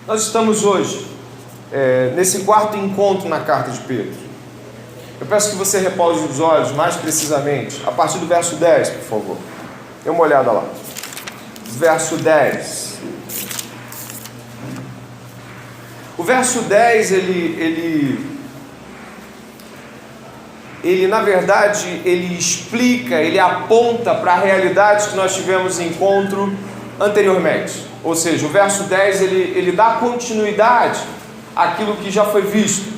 Nós estamos hoje nesse quarto encontro na carta de Pedro. Eu peço que você repouse os olhos mais precisamente a partir do verso 10, por favor. Dê uma olhada lá. Verso 10. O verso 10, ele na verdade, ele explica, ele aponta para a realidade que nós tivemos em encontro anteriormente. Ou seja, o verso 10, ele dá continuidade àquilo que já foi visto.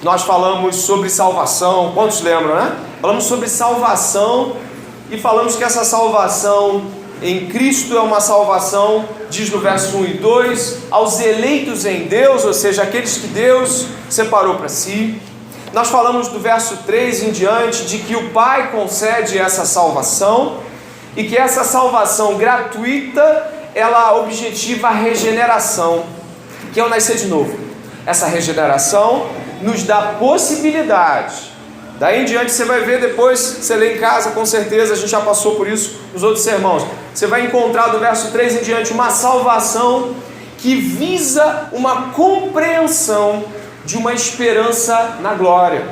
Nós falamos sobre salvação, quantos lembram, né? Falamos sobre salvação e falamos que essa salvação em Cristo é uma salvação, diz no verso 1 e 2, aos eleitos em Deus, ou seja, aqueles que Deus separou para si. Nós falamos do verso 3 em diante de que o Pai concede essa salvação e que essa salvação gratuita, ela objetiva a regeneração, que é o nascer de novo. Essa regeneração nos dá possibilidade. Daí em diante você vai ver depois, você lê em casa, com certeza, a gente já passou por isso nos outros sermãos. Você vai encontrar do verso 3 em diante uma salvação que visa uma compreensão de uma esperança na glória.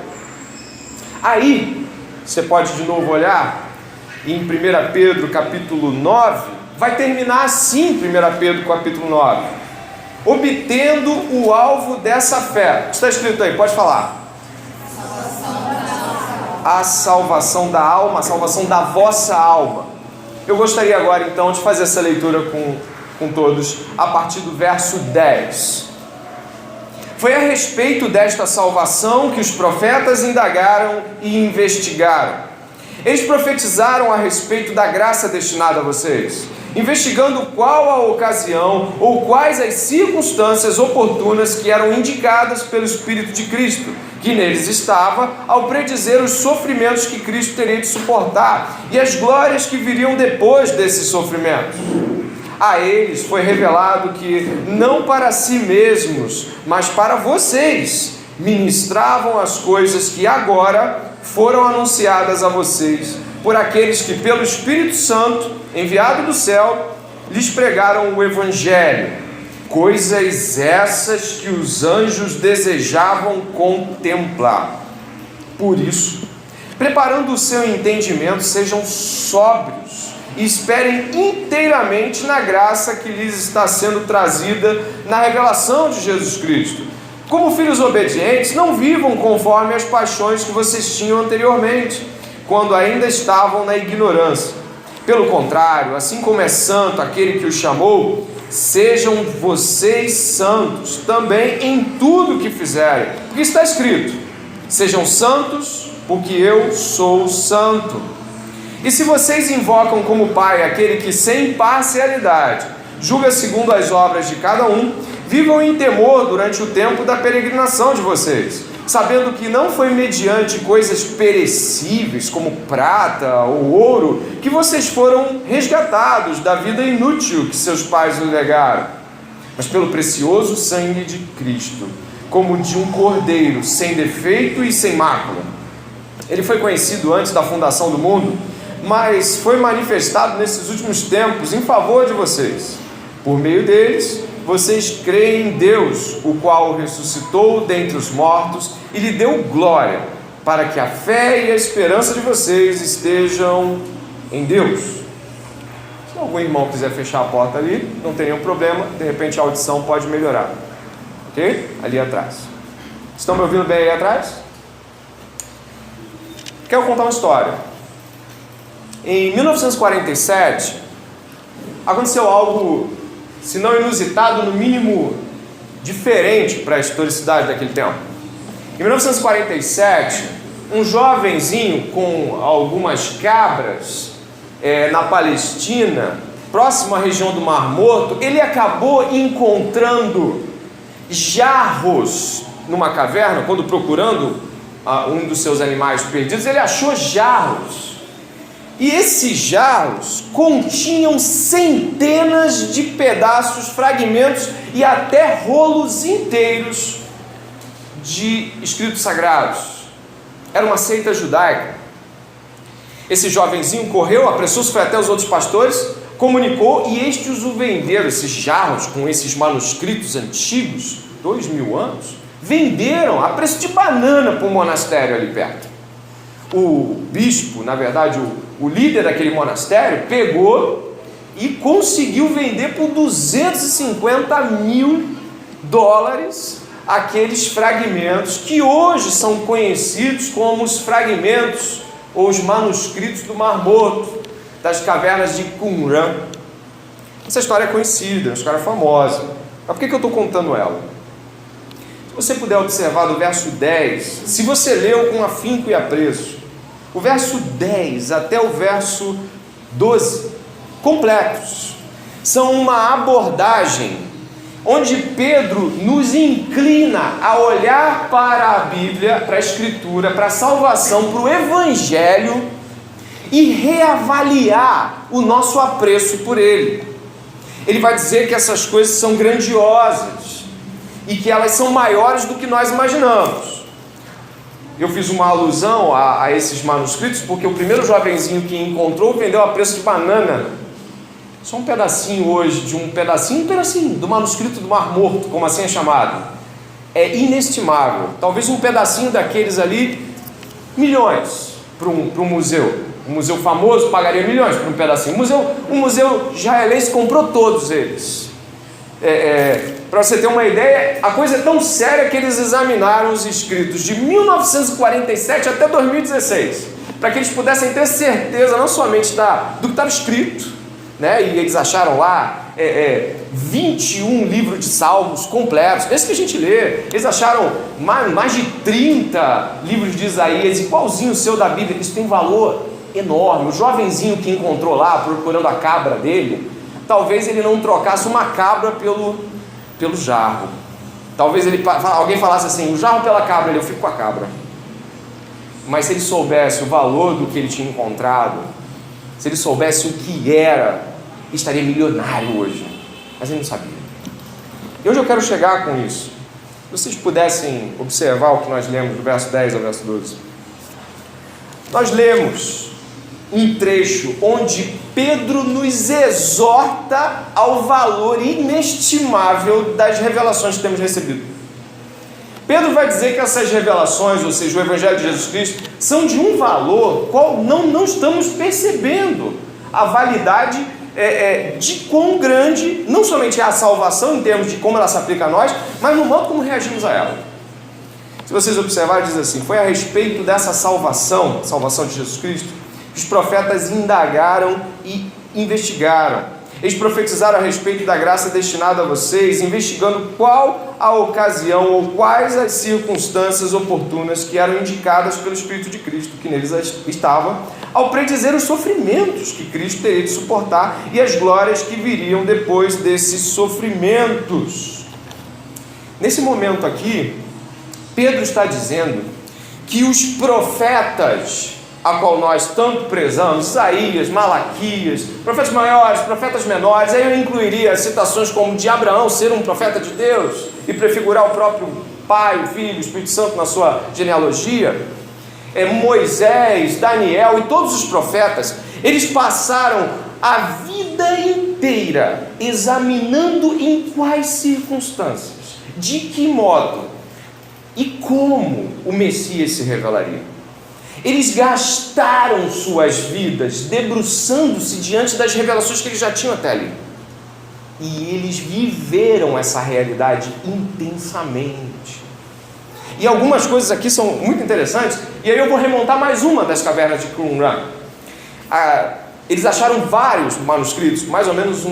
Aí, você pode de novo olhar em 1 Pedro capítulo 9, vai terminar assim 1 Pedro capítulo 9, obtendo o alvo dessa fé. Está escrito aí, pode falar. A salvação da alma, a salvação da vossa alma. Eu gostaria agora então de fazer essa leitura com todos a partir do verso 10. Foi a respeito desta salvação que os profetas indagaram e investigaram. Eles profetizaram a respeito da graça destinada a vocês, investigando qual a ocasião ou quais as circunstâncias oportunas que eram indicadas pelo Espírito de Cristo, que neles estava, ao predizer os sofrimentos que Cristo teria de suportar e as glórias que viriam depois desses sofrimentos. A eles foi revelado que, não para si mesmos, mas para vocês, ministravam as coisas que agora foram anunciadas a vocês, por aqueles que, pelo Espírito Santo, enviado do céu, lhes pregaram o Evangelho, coisas essas que os anjos desejavam contemplar. Por isso, preparando o seu entendimento, sejam sóbrios, e esperem inteiramente na graça que lhes está sendo trazida na revelação de Jesus Cristo. Como filhos obedientes, não vivam conforme as paixões que vocês tinham anteriormente, quando ainda estavam na ignorância. Pelo contrário, assim como é santo aquele que os chamou, sejam vocês santos também em tudo que fizerem. Porque está escrito: sejam santos, porque eu sou santo. E se vocês invocam como Pai aquele que sem parcialidade julga segundo as obras de cada um, vivam em temor durante o tempo da peregrinação de vocês, sabendo que não foi mediante coisas perecíveis como prata ou ouro que vocês foram resgatados da vida inútil que seus pais lhe legaram, mas pelo precioso sangue de Cristo, como de um cordeiro sem defeito e sem mácula. Ele foi conhecido antes da fundação do mundo, mas foi manifestado nesses últimos tempos em favor de vocês. Por meio deles, vocês creem em Deus, o qual o ressuscitou dentre os mortos e lhe deu glória, para que a fé e a esperança de vocês estejam em Deus. Se algum irmão quiser fechar a porta ali, não tem nenhum problema, de repente a audição pode melhorar. Ok? Ali atrás. Estão me ouvindo bem aí atrás? Quero contar uma história. Em 1947, aconteceu algo, se não inusitado, no mínimo diferente para a historicidade daquele tempo. Em 1947, um jovenzinho com algumas cabras na Palestina, próximo à região do Mar Morto, ele acabou encontrando jarros numa caverna. Quando procurando um dos seus animais perdidos, ele achou jarros. E esses jarros continham centenas de pedaços, fragmentos e até rolos inteiros de escritos sagrados. Era uma seita judaica. Esse jovenzinho correu, apressou-se, foi até os outros pastores, comunicou, e estes o venderam, esses jarros com esses manuscritos antigos, 2000 anos, venderam a preço de banana para um monastério ali perto. O bispo, na verdade, o líder daquele monastério, pegou e conseguiu vender por $250 mil aqueles fragmentos que hoje são conhecidos como os fragmentos ou os manuscritos do Mar Morto, das cavernas de Qumran. Essa história é conhecida, é uma história famosa. Mas por que eu estou contando ela? Se você puder observar do verso 10, se você leu com afinco e apreço, o verso 10 até o verso 12, completos, são uma abordagem onde Pedro nos inclina a olhar para a Bíblia, para a Escritura, para a salvação, para o Evangelho e reavaliar o nosso apreço por ele. Ele vai dizer que essas coisas são grandiosas e que elas são maiores do que nós imaginamos. Eu fiz uma alusão a esses manuscritos porque o primeiro jovenzinho que encontrou vendeu a preço de banana. Só um pedacinho hoje, de um pedacinho do manuscrito do Mar Morto, como assim é chamado. É inestimável. Talvez um pedacinho daqueles ali, milhões para um museu. Um museu famoso pagaria milhões por um pedacinho. O museu israelense comprou todos eles. Para você ter uma ideia, a coisa é tão séria que eles examinaram os escritos de 1947 até 2016, para que eles pudessem ter certeza não somente do que estava escrito, né? E eles acharam lá 21 livros de salmos completos, esse que a gente lê. Eles acharam mais de 30 livros de Isaías, igualzinho o seu da Bíblia. Isso tem valor enorme. O jovenzinho que encontrou lá, procurando a cabra dele, talvez ele não trocasse uma cabra pelo jarro. Talvez alguém falasse assim, o jarro pela cabra, eu fico com a cabra. Mas se ele soubesse o valor do que ele tinha encontrado, se ele soubesse o que era, estaria milionário hoje. Mas ele não sabia. E hoje eu quero chegar com isso. Se vocês pudessem observar o que nós lemos do verso 10 ao verso 12. Nós lemos um trecho onde Pedro nos exorta ao valor inestimável das revelações que temos recebido. Pedro vai dizer que essas revelações, ou seja, o Evangelho de Jesus Cristo, são de um valor qual não estamos percebendo a validade de quão grande, não somente é a salvação em termos de como ela se aplica a nós, mas no modo como reagimos a ela. Se vocês observarem, diz assim: foi a respeito dessa salvação de Jesus Cristo, que os profetas indagaram e investigaram. Eles profetizaram a respeito da graça destinada a vocês, investigando qual a ocasião ou quais as circunstâncias oportunas que eram indicadas pelo Espírito de Cristo, que neles estava, ao predizer os sofrimentos que Cristo teria de suportar e as glórias que viriam depois desses sofrimentos. Nesse momento aqui, Pedro está dizendo que os profetas a qual nós tanto prezamos, Isaías, Malaquias, profetas maiores, profetas menores, aí eu incluiria citações como de Abraão ser um profeta de Deus e prefigurar o próprio Pai, o Filho, o Espírito Santo na sua genealogia, Moisés, Daniel e todos os profetas. Eles passaram a vida inteira examinando em quais circunstâncias, de que modo e como o Messias se revelaria. Eles gastaram suas vidas debruçando-se diante das revelações que eles já tinham até ali. E eles viveram essa realidade intensamente. E algumas coisas aqui são muito interessantes. E aí eu vou remontar mais uma das cavernas de Qumran. Eles acharam vários manuscritos, mais ou menos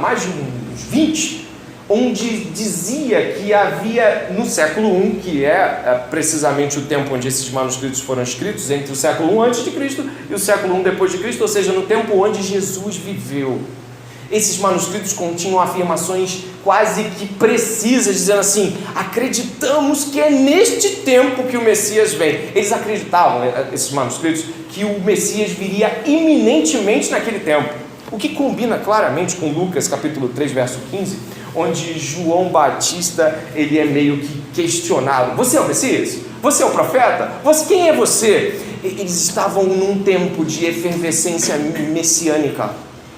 mais de uns 20, onde dizia que havia no século I, que é precisamente o tempo onde esses manuscritos foram escritos, entre o século I antes de Cristo e o século I depois de Cristo, ou seja, no tempo onde Jesus viveu. Esses manuscritos continham afirmações quase que precisas, dizendo assim: acreditamos que é neste tempo que o Messias vem. Eles acreditavam, esses manuscritos, que o Messias viria iminentemente naquele tempo, o que combina claramente com Lucas capítulo 3, verso 15, onde João Batista ele é meio que questionado: você é o Messias? Você é o profeta? Quem é você? Eles estavam num tempo de efervescência messiânica.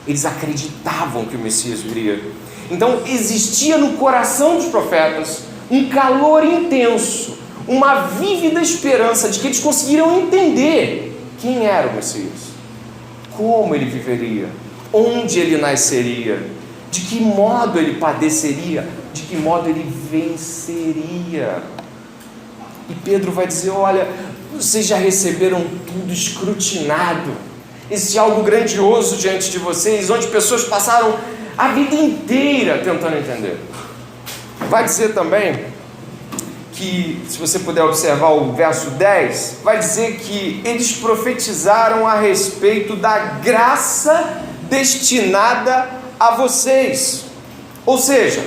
Eles acreditavam que o Messias viria. Então existia no coração dos profetas um calor intenso, uma vívida esperança de que eles conseguiriam entender quem era o Messias, como ele viveria, onde ele nasceria, de que modo ele padeceria, de que modo ele venceria. E Pedro vai dizer: olha, vocês já receberam tudo escrutinado, existe algo grandioso diante de vocês, onde pessoas passaram a vida inteira tentando entender. Vai dizer também que, se você puder observar o verso 10, vai dizer que eles profetizaram a respeito da graça destinada a vocês. Ou seja,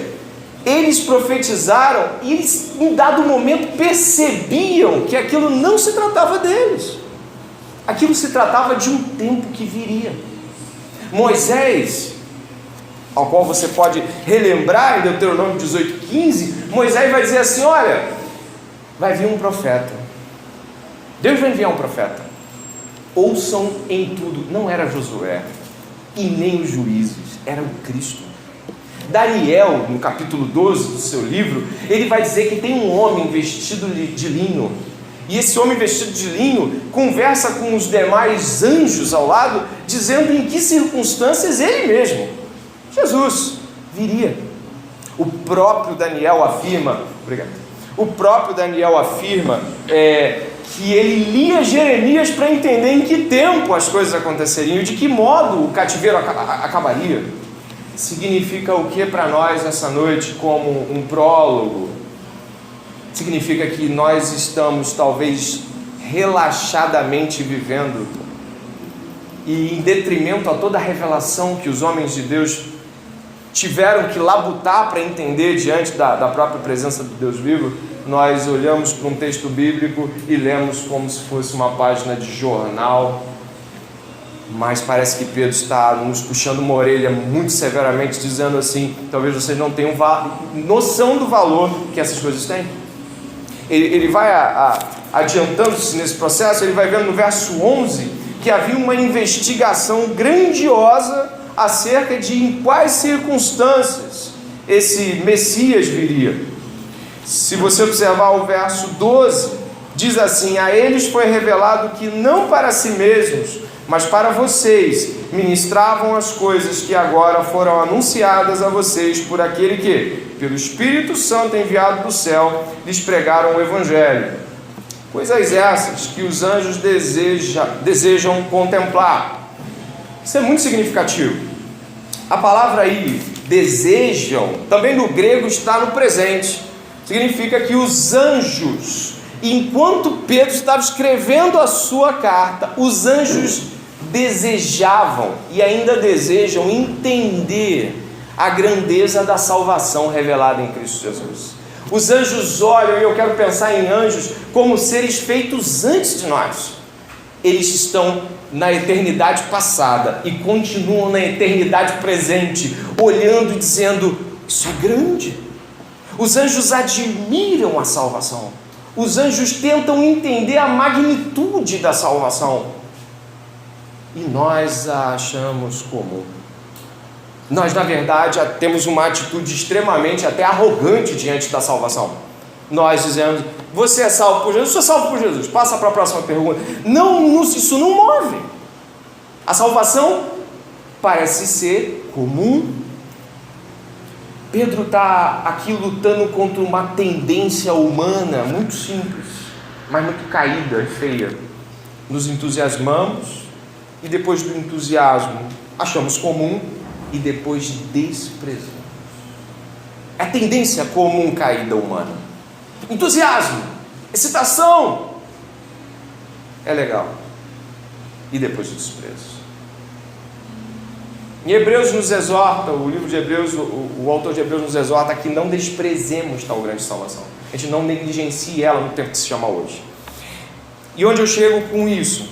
eles profetizaram e eles, em dado momento, percebiam que aquilo não se tratava deles. Aquilo se tratava de um tempo que viria. Moisés, ao qual você pode relembrar em Deuteronômio 18:15, Moisés vai dizer assim: olha, vai vir um profeta, Deus vai enviar um profeta, ouçam em tudo. Não era Josué e nem os juízes, era o Cristo. Daniel, no capítulo 12 do seu livro, ele vai dizer que tem um homem vestido de linho, e esse homem vestido de linho conversa com os demais anjos ao lado, dizendo em que circunstâncias ele mesmo, Jesus, viria. O próprio Daniel afirma que ele lia Jeremias para entender em que tempo as coisas aconteceriam, de que modo o cativeiro acabaria. Significa o que para nós essa noite como um prólogo? Significa que nós estamos talvez relaxadamente vivendo, e em detrimento a toda a revelação que os homens de Deus tiveram que labutar para entender diante da própria presença do Deus vivo, nós olhamos para um texto bíblico e lemos como se fosse uma página de jornal. Mas parece que Pedro está nos puxando uma orelha muito severamente, dizendo assim: talvez vocês não tenham noção do valor que essas coisas têm. Ele vai adiantando-se nesse processo. Ele vai vendo no verso 11 que havia uma investigação grandiosa acerca de em quais circunstâncias esse Messias viria. Se você observar o verso 12, diz assim: a eles foi revelado que não para si mesmos, mas para vocês ministravam as coisas que agora foram anunciadas a vocês por aquele que, pelo Espírito Santo enviado do céu, lhes pregaram o Evangelho. Coisas essas que os anjos desejam contemplar. Isso é muito significativo. A palavra aí, desejam, também no grego está no presente. Significa que os anjos, enquanto Pedro estava escrevendo a sua carta, os anjos desejavam e ainda desejam entender a grandeza da salvação revelada em Cristo Jesus. Os anjos olham, e eu quero pensar em anjos como seres feitos antes de nós. Eles estão na eternidade passada e continuam na eternidade presente, olhando e dizendo: isso é grande. Os anjos admiram a salvação. Os anjos tentam entender a magnitude da salvação. E nós a achamos comum. Nós, na verdade, temos uma atitude extremamente até arrogante diante da salvação. Nós dizemos: você é salvo por Jesus, eu sou salvo por Jesus. Passa para a próxima pergunta. Não, isso não move. A salvação parece ser comum. Pedro está aqui lutando contra uma tendência humana muito simples, mas muito caída e feia. Nos entusiasmamos, e depois do entusiasmo achamos comum, e depois desprezamos. É a tendência comum caída humana. Entusiasmo, excitação, é legal, e depois o desprezo. Em Hebreus nos exorta, o livro de Hebreus, o autor de Hebreus nos exorta que não desprezemos tal grande salvação. A gente não negligencie ela no tempo que se chama hoje. E onde eu chego com isso?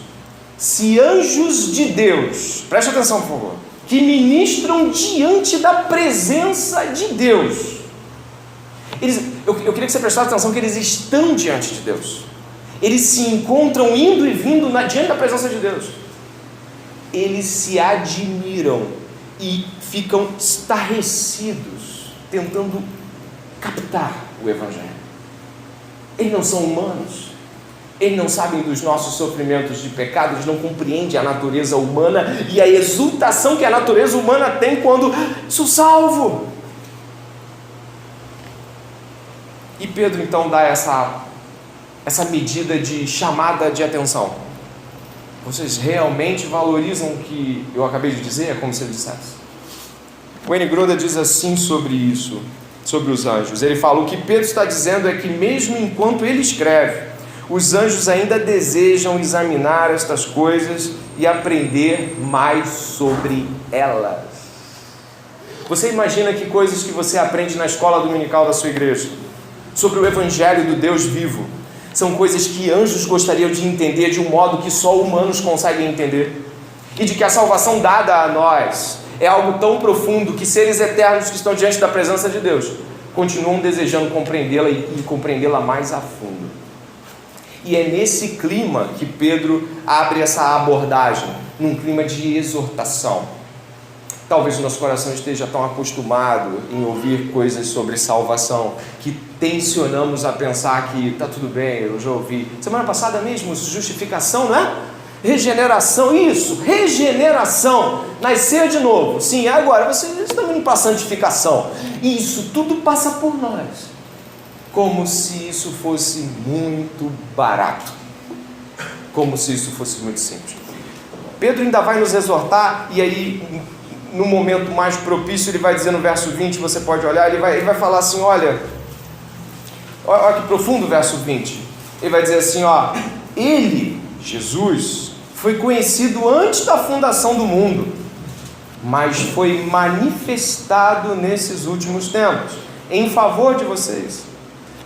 Se anjos de Deus, preste atenção por favor, que ministram diante da presença de Deus, eu queria que você prestasse atenção que eles estão diante de Deus, eles se encontram indo e vindo diante da presença de Deus, eles se admiram e ficam estarrecidos, tentando captar o Evangelho. Eles não são humanos, eles não sabem dos nossos sofrimentos de pecado, eles não compreendem a natureza humana e a exultação que a natureza humana tem quando sou salvo. E Pedro então dá essa medida de chamada de atenção. Vocês realmente valorizam o que eu acabei de dizer? É como se ele dissesse. Wayne Grudem diz assim sobre isso, sobre os anjos. Ele fala: o que Pedro está dizendo é que mesmo enquanto ele escreve, os anjos ainda desejam examinar estas coisas e aprender mais sobre elas. Você imagina que coisas que você aprende na escola dominical da sua igreja sobre o Evangelho do Deus vivo são coisas que anjos gostariam de entender de um modo que só humanos conseguem entender, e de que a salvação dada a nós é algo tão profundo que seres eternos que estão diante da presença de Deus continuam desejando compreendê-la e compreendê-la mais a fundo. E é nesse clima que Pedro abre essa abordagem, num clima de exortação. Talvez o nosso coração esteja tão acostumado em ouvir coisas sobre salvação que tensionamos a pensar que está tudo bem, eu já ouvi. Semana passada mesmo, justificação, não é? Regeneração, isso, regeneração, nascer de novo. Sim, agora vocês estão indo para a santificação. Isso tudo passa por nós, como se isso fosse muito barato, como se isso fosse muito simples. Pedro ainda vai nos exortar, e aí, no momento mais propício, ele vai dizer no verso 20, você pode olhar, ele vai falar assim, olha que profundo o verso 20, ele vai dizer assim, ele, Jesus, foi conhecido antes da fundação do mundo, mas foi manifestado nesses últimos tempos, em favor de vocês.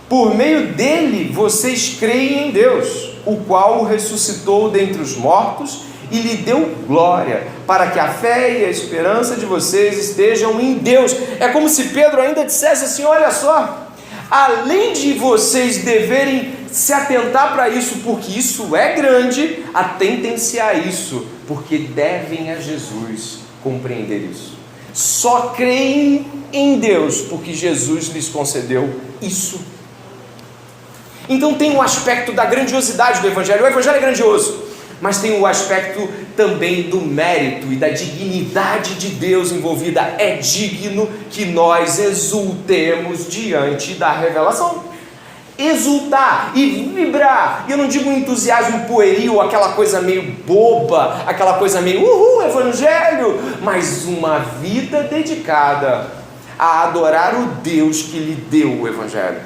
Por meio dele, vocês creem em Deus, o qual o ressuscitou dentre os mortos e lhe deu glória, para que a fé e a esperança de vocês estejam em Deus. É como se Pedro ainda dissesse assim, olha só, além de vocês deverem se atentar para isso, porque isso é grande, atentem-se a isso, porque devem a Jesus compreender isso. Só creem em Deus, porque Jesus lhes concedeu isso. Então tem um aspecto da grandiosidade do Evangelho. O Evangelho é grandioso, mas tem o aspecto também do mérito e da dignidade de Deus envolvida. É digno que nós exultemos diante da revelação. Exultar e vibrar. E eu não digo um entusiasmo pueril, aquela coisa meio boba, aquela coisa meio Evangelho, mas uma vida dedicada a adorar o Deus que lhe deu o Evangelho.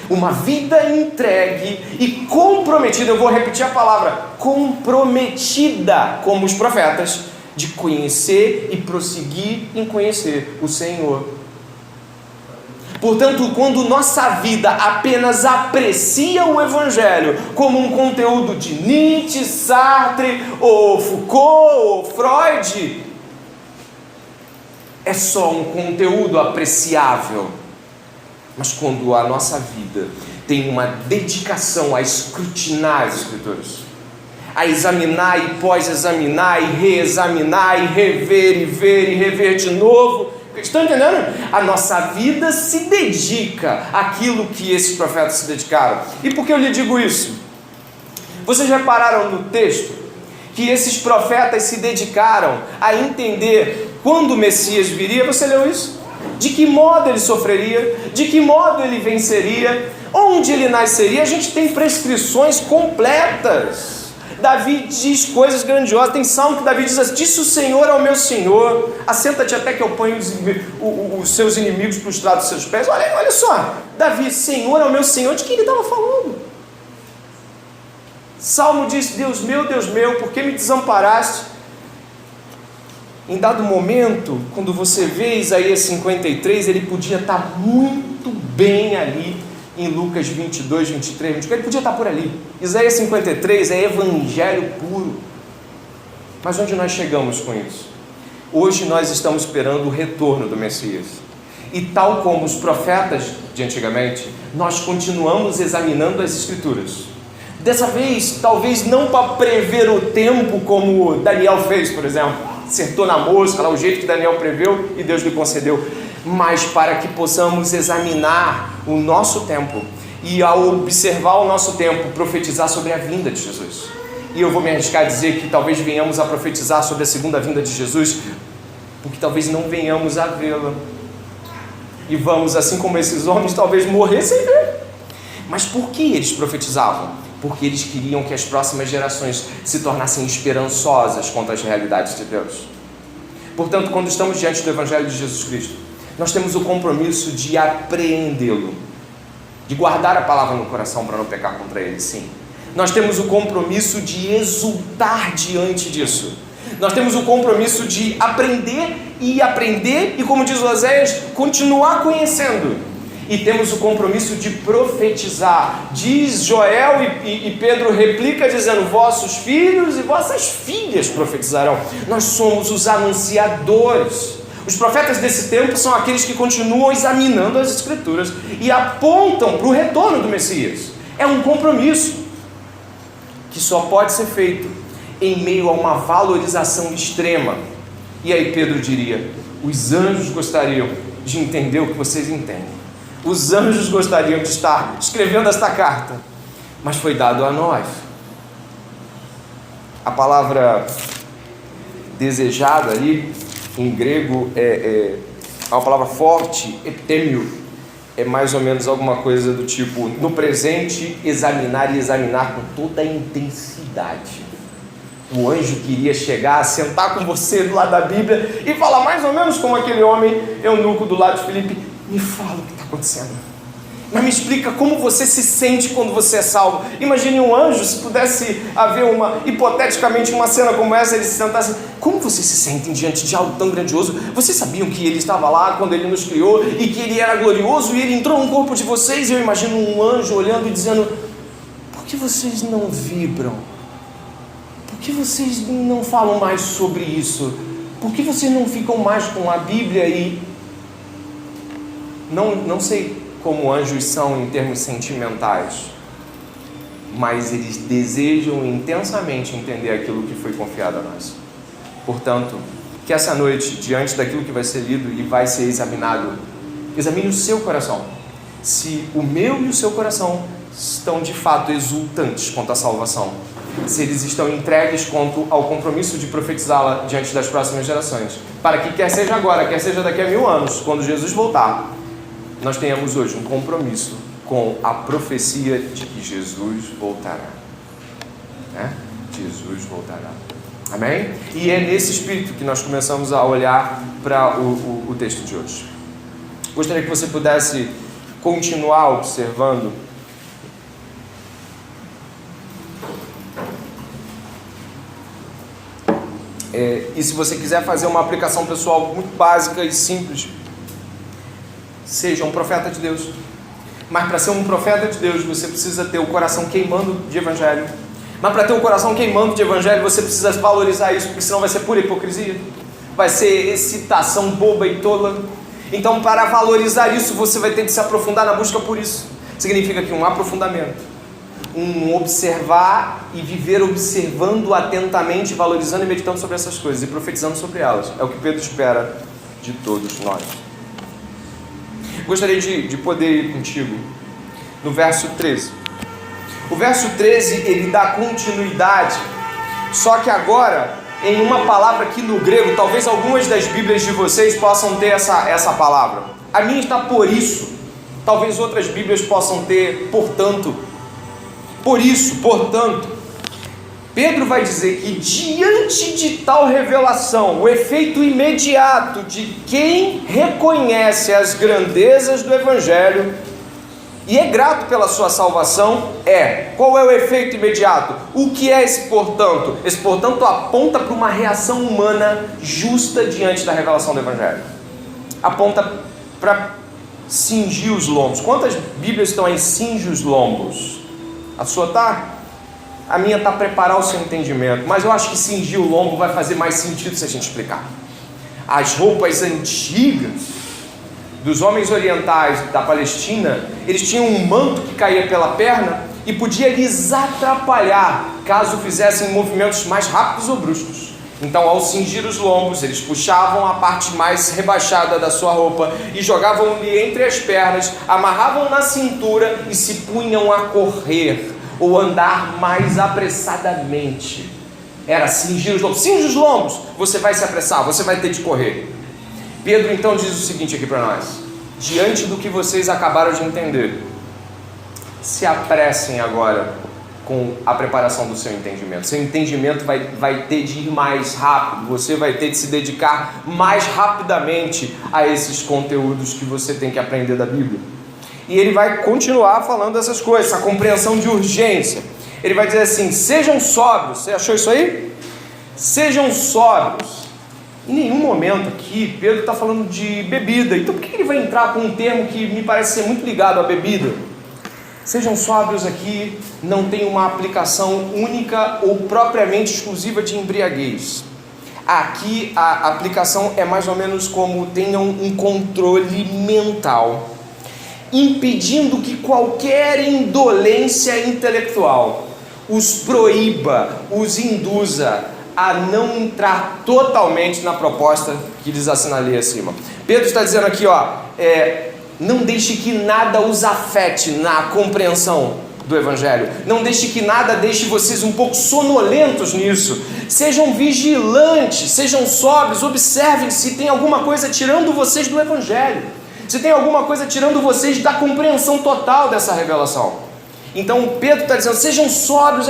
Uma vida entregue e comprometida, eu vou repetir a palavra, comprometida, como os profetas, de conhecer e prosseguir em conhecer o Senhor. Portanto, quando nossa vida apenas aprecia o Evangelho como um conteúdo de Nietzsche, Sartre, ou Foucault, ou Freud, é só um conteúdo apreciável. Mas quando a nossa vida tem uma dedicação a escrutinar as Escrituras, a examinar e pós-examinar e reexaminar e rever e ver e rever de novo, estão entendendo? A nossa vida se dedica àquilo que esses profetas se dedicaram. E por que eu lhe digo isso? Vocês repararam no texto que esses profetas se dedicaram a entender quando o Messias viria? Você leu isso? De que modo ele sofreria, de que modo ele venceria, onde ele nasceria. A gente tem prescrições completas. Davi diz coisas grandiosas. Tem salmo que Davi diz assim: disse o Senhor ao meu Senhor, assenta-te até que eu ponha os seus inimigos prostrados aos seus pés. Olha só, Davi, Senhor ao meu Senhor, de quem ele estava falando? Salmo diz: Deus meu, por que me desamparaste? Em dado momento, quando você vê Isaías 53, ele podia estar muito bem ali em Lucas 22, 23, 24, ele podia estar por ali. Isaías 53 é evangelho puro. Mas onde nós chegamos com isso? Hoje nós estamos esperando o retorno do Messias. E tal como os profetas de antigamente, nós continuamos examinando as Escrituras. Dessa vez, talvez não para prever o tempo como Daniel fez, por exemplo, acertou na mosca, lá o jeito que Daniel preveu e Deus lhe concedeu, mas para que possamos examinar o nosso tempo e, ao observar o nosso tempo, profetizar sobre a vinda de Jesus. E eu vou me arriscar a dizer que talvez venhamos a profetizar sobre a segunda vinda de Jesus, porque talvez não venhamos a vê-la, e vamos, assim como esses homens, talvez morrer sem ver. Mas por que eles profetizavam? Porque eles queriam que as próximas gerações se tornassem esperançosas quanto às realidades de Deus. Portanto, quando estamos diante do Evangelho de Jesus Cristo, nós temos o compromisso de apreendê-lo, de guardar a palavra no coração para não pecar contra ele, sim. Nós temos o compromisso de exultar diante disso. Nós temos o compromisso de aprender, e como diz Oséias, continuar conhecendo. E temos o compromisso de profetizar. Diz Joel e Pedro replica dizendo: vossos filhos e vossas filhas profetizarão. Nós somos os anunciadores. Os profetas desse tempo são aqueles que continuam examinando as Escrituras e apontam para o retorno do Messias. É um compromisso que só pode ser feito em meio a uma valorização extrema. E aí Pedro diria: os anjos gostariam de entender o que vocês entendem. Os anjos gostariam de estar escrevendo esta carta, mas foi dado a nós. A palavra desejada ali, em grego, é uma palavra forte, epitêmio, é mais ou menos alguma coisa do tipo, no presente, examinar e examinar com toda a intensidade. O anjo queria chegar, sentar com você do lado da Bíblia e falar mais ou menos como aquele homem eunuco do lado de Filipe: me fala o que está acontecendo, mas me explica como você se sente quando você é salvo. Imagine um anjo, se pudesse haver hipoteticamente uma cena como essa, ele se sentasse: como vocês se sentem diante de algo tão grandioso? Vocês sabiam que ele estava lá quando ele nos criou e que ele era glorioso e ele entrou no corpo de vocês? E eu imagino um anjo olhando e dizendo: por que vocês não vibram? Por que vocês não falam mais sobre isso? Por que vocês não ficam mais com a Bíblia e... Não sei como anjos são em termos sentimentais, mas eles desejam intensamente entender aquilo que foi confiado a nós. Portanto, que essa noite, diante daquilo que vai ser lido e vai ser examinado, examine o seu coração, se o meu e o seu coração estão de fato exultantes quanto à salvação, se eles estão entregues quanto ao compromisso de profetizá-la diante das próximas gerações, para que quer seja agora, quer seja daqui a 1000 anos, quando Jesus voltar, nós tenhamos hoje um compromisso com a profecia de que Jesus voltará. Jesus voltará. Amém? E é nesse espírito que nós começamos a olhar para o texto de hoje. Gostaria que você pudesse continuar observando e se você quiser fazer uma aplicação pessoal muito básica e simples, seja um profeta de Deus. Mas para ser um profeta de Deus, você precisa ter o coração queimando de evangelho. Mas para ter o coração queimando de evangelho, você precisa valorizar isso, porque senão vai ser pura hipocrisia, vai ser excitação boba e tola. Então, para valorizar isso, você vai ter que se aprofundar na busca por isso. Significa que um aprofundamento, um observar e viver observando atentamente, valorizando e meditando sobre essas coisas e profetizando sobre elas, é o que Pedro espera de todos nós. Gostaria de poder ir contigo no verso 13. O verso 13, ele dá continuidade, só que agora em uma palavra que no grego, talvez algumas das Bíblias de vocês possam ter essa palavra. A minha está por isso, talvez outras Bíblias possam ter portanto. Por isso, portanto, Pedro vai dizer que diante de tal revelação, o efeito imediato de quem reconhece as grandezas do Evangelho e é grato pela sua salvação qual é o efeito imediato? O que é esse portanto? Esse portanto aponta para uma reação humana justa diante da revelação do Evangelho. Aponta para cingir os lombos. Quantas Bíblias estão em cinge os lombos? A sua está? A minha está preparar o seu entendimento, mas eu acho que cingir o lombo vai fazer mais sentido se a gente explicar. As roupas antigas dos homens orientais da Palestina, eles tinham um manto que caía pela perna e podia lhes atrapalhar caso fizessem movimentos mais rápidos ou bruscos. Então, ao cingir os lombos, eles puxavam a parte mais rebaixada da sua roupa e jogavam-lhe entre as pernas, amarravam na cintura e se punham a correr ou andar mais apressadamente. Era cingir os lombos. Cinge os lombos, você vai se apressar, você vai ter de correr. Pedro então diz o seguinte aqui para nós: diante do que vocês acabaram de entender, se apressem agora com a preparação do seu entendimento. Seu entendimento vai ter de ir mais rápido, você vai ter de se dedicar mais rapidamente a esses conteúdos que você tem que aprender da Bíblia. E ele vai continuar falando essas coisas, essa compreensão de urgência. Ele vai dizer assim: sejam sóbrios. Você achou isso aí? Sejam sóbrios. Em nenhum momento aqui Pedro está falando de bebida. Então por que ele vai entrar com um termo que me parece ser muito ligado à bebida? Sejam sóbrios aqui não tem uma aplicação única ou propriamente exclusiva de embriaguez. Aqui a aplicação é mais ou menos como tenham um controle mental, impedindo que qualquer indolência intelectual os proíba, os induza a não entrar totalmente na proposta que lhes assinalei acima. Pedro está dizendo aqui, não deixe que nada os afete na compreensão do Evangelho. Não deixe que nada deixe vocês um pouco sonolentos nisso. Sejam vigilantes, sejam sóbrios, observem se tem alguma coisa tirando vocês do Evangelho, se tem alguma coisa tirando vocês da compreensão total dessa revelação. Então Pedro está dizendo: sejam sóbrios,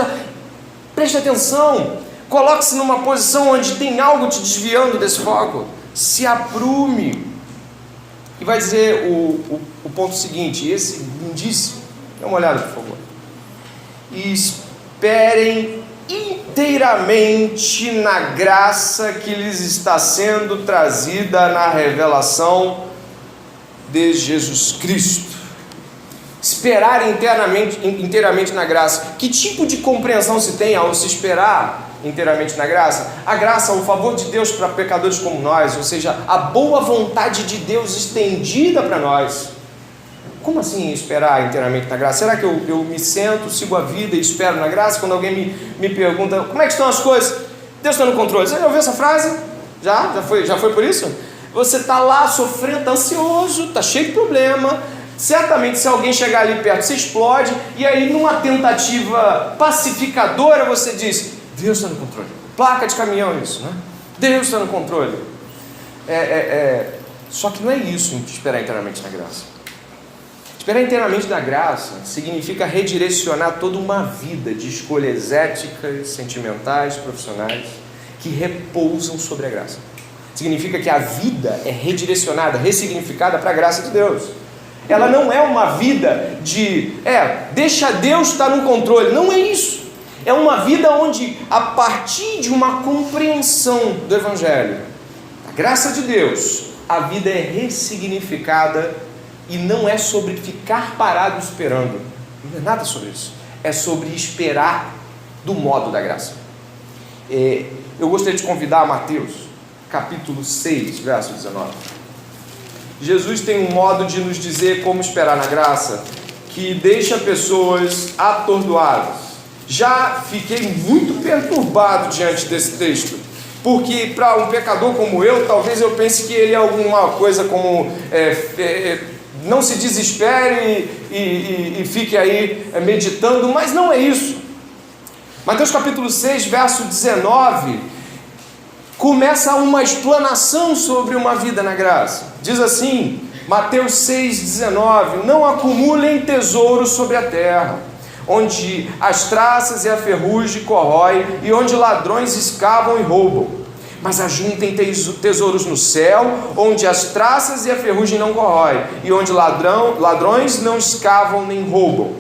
preste atenção, coloque-se numa posição onde tem algo te desviando desse foco, se aprume. E vai dizer o ponto seguinte, esse lindíssimo, dá uma olhada por favor: e esperem inteiramente na graça que lhes está sendo trazida na revelação de Jesus Cristo. Esperar inteiramente na graça. Que tipo de compreensão se tem ao se esperar inteiramente na graça? A graça, o favor de Deus para pecadores como nós, ou seja, a boa vontade de Deus estendida para nós. Como assim esperar inteiramente na graça? Será que eu me sento, sigo a vida e espero na graça? Quando alguém me pergunta como é que estão as coisas, Deus está no controle. Você já ouviu essa frase? Já foi por isso? Você está lá sofrendo, está ansioso, está cheio de problema. Certamente se alguém chegar ali perto, você explode. E aí numa tentativa pacificadora você diz: Deus está no controle. Placa de caminhão isso, né? Deus está no controle. Só que não é isso esperar inteiramente na graça. Esperar inteiramente na graça significa redirecionar toda uma vida de escolhas éticas, sentimentais, profissionais, que repousam sobre a graça. Significa que a vida é redirecionada, ressignificada para a graça de Deus. Ela não é uma vida de, deixa Deus estar no controle. Não é isso. É uma vida onde, a partir de uma compreensão do Evangelho, a graça de Deus, a vida é ressignificada. E não é sobre ficar parado esperando. Não é nada sobre isso. É sobre esperar do modo da graça. Eu gostaria de convidar a Mateus, capítulo 6, verso 19. Jesus tem um modo de nos dizer como esperar na graça que deixa pessoas atordoadas. Já fiquei muito perturbado diante desse texto, porque para um pecador como eu, talvez eu pense que ele é alguma coisa como não se desespere e fique aí meditando, mas não é isso. Mateus capítulo 6, verso 19, começa uma explanação sobre uma vida na graça. Diz assim, Mateus 6, 19: não acumulem tesouros sobre a terra, onde as traças e a ferrugem corroem, e onde ladrões escavam e roubam. Mas ajuntem tesouros no céu, onde as traças e a ferrugem não corroem, e onde ladrões não escavam nem roubam.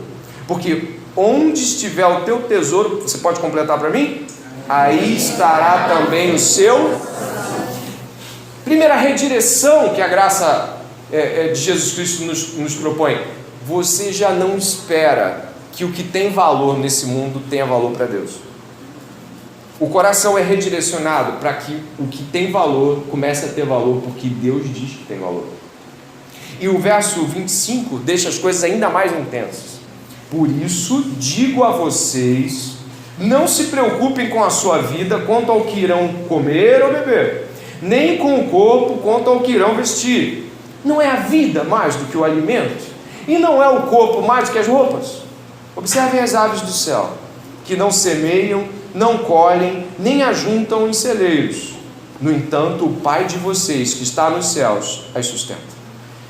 Porque onde estiver o teu tesouro, você pode completar para mim? Aí estará também o seu. Primeira redireção que a graça de Jesus Cristo nos propõe: você já não espera que o que tem valor nesse mundo tenha valor para Deus. O coração é redirecionado para que o que tem valor comece a ter valor, porque Deus diz que tem valor. E o verso 25 deixa as coisas ainda mais intensas. Por isso digo a vocês, Não se preocupem com a sua vida quanto ao que irão comer ou beber, nem com o corpo quanto ao que irão vestir. Não é a vida mais do que o alimento? E não é o corpo mais do que as roupas? Observem as aves do céu, que não semeiam, não colhem, nem ajuntam em celeiros. No entanto, o Pai de vocês, que está nos céus, as sustenta.